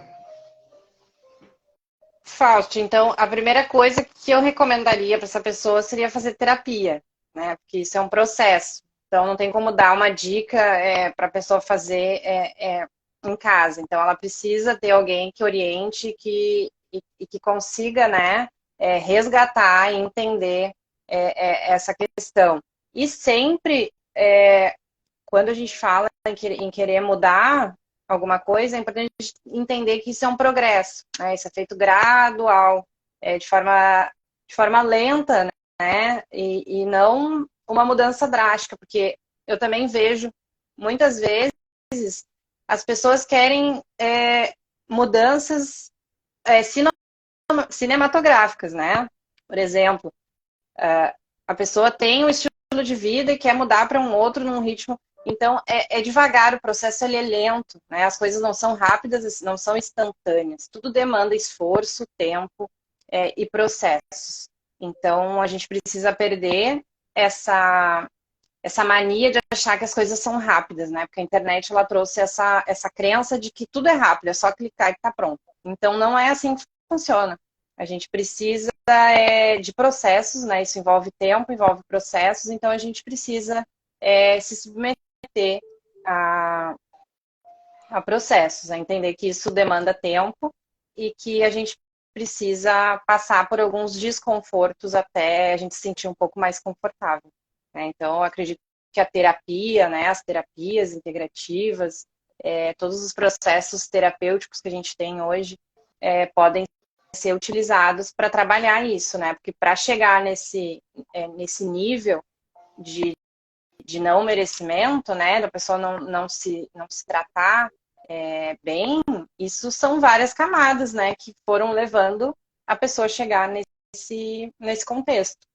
Fausto, então a primeira coisa que eu recomendaria para essa pessoa seria fazer terapia, né? Porque isso é um processo. Então não tem como dar uma dica para a pessoa fazer em casa. Então ela precisa ter alguém que oriente e que consiga, né, resgatar e entender essa questão. E sempre, quando a gente fala em querer mudar, alguma coisa, é importante entender que isso é um progresso, né? Isso é feito gradual, de forma lenta, né? E não uma mudança drástica, porque eu também vejo, muitas vezes, as pessoas querem mudanças cinematográficas, né? Por exemplo, a pessoa tem um estilo de vida e quer mudar para um outro num ritmo. Então, é devagar, o processo ele é lento, né? As coisas não são rápidas, não são instantâneas. Tudo demanda esforço, tempo e processos. Então, a gente precisa perder essa mania de achar que as coisas são rápidas, né? Porque a internet ela trouxe essa crença de que tudo é rápido, é só clicar e está pronto. Então, não é assim que funciona. A gente precisa de processos, né? Isso envolve tempo, envolve processos, então a gente precisa se submeter a processos, a entender que isso demanda tempo e que a gente precisa passar por alguns desconfortos até a gente se sentir um pouco mais confortável, né? Então, eu acredito que a terapia, né, as terapias integrativas, todos os processos terapêuticos que a gente tem hoje podem ser utilizados para trabalhar isso, né? Porque para chegar nesse nível de não merecimento, né? Da pessoa não se tratar bem, isso são várias camadas, né? Que foram levando a pessoa a chegar nesse contexto.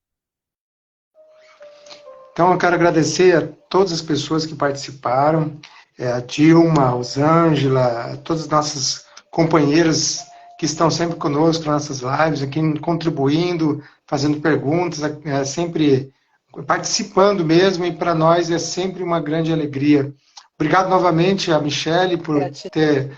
Então, eu quero agradecer a todas as pessoas que participaram, a Dilma, a Osângela, a todas as nossas companheiras que estão sempre conosco nas nossas lives, aqui contribuindo, fazendo perguntas, sempre participando mesmo, e para nós é sempre uma grande alegria. Obrigado novamente a Michele por ter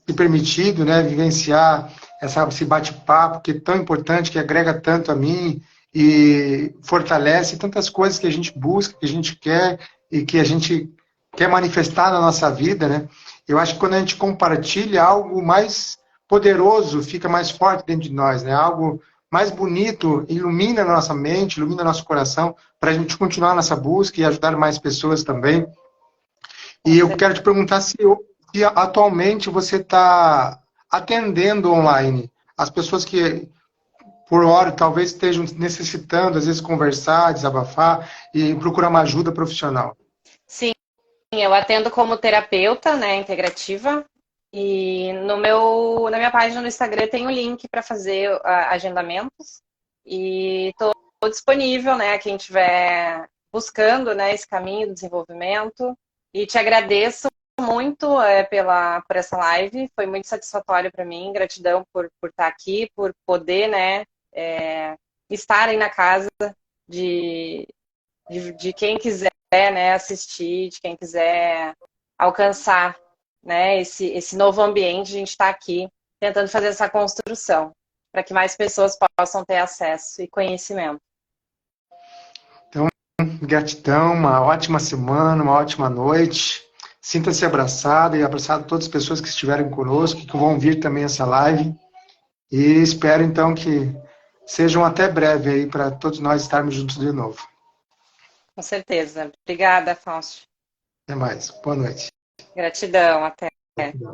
se permitido, né, vivenciar esse bate-papo que é tão importante, que agrega tanto a mim e fortalece tantas coisas que a gente busca, que a gente quer e que a gente quer manifestar na nossa vida, né? Eu acho que quando a gente compartilha, algo mais poderoso fica mais forte dentro de nós, né? Algo mais bonito ilumina a nossa mente, ilumina nosso coração, para a gente continuar nessa busca e ajudar mais pessoas também. E eu quero te perguntar se atualmente você está atendendo online as pessoas que por hora, talvez estejam necessitando, às vezes, conversar, desabafar e procurar uma ajuda profissional. Sim, eu atendo como terapeuta, né, integrativa, e na minha página no Instagram tem um link para fazer agendamentos, e estou disponível, né, a quem estiver buscando, né, esse caminho do desenvolvimento, e te agradeço muito por essa live, foi muito satisfatório para mim, gratidão por estar aqui, por poder, né, estarem na casa de quem quiser, né, assistir, de quem quiser alcançar, né, esse novo ambiente. A gente está aqui tentando fazer essa construção para que mais pessoas possam ter acesso e conhecimento. Então, gratidão, uma ótima semana, uma ótima noite. Sinta-se abraçado e abraçado todas as pessoas que estiverem conosco, que vão vir também essa live. E espero, então, que sejam até breve aí para todos nós estarmos juntos de novo. Com certeza. Obrigada, Fausto. Até mais. Boa noite. Gratidão. Até. Gratidão.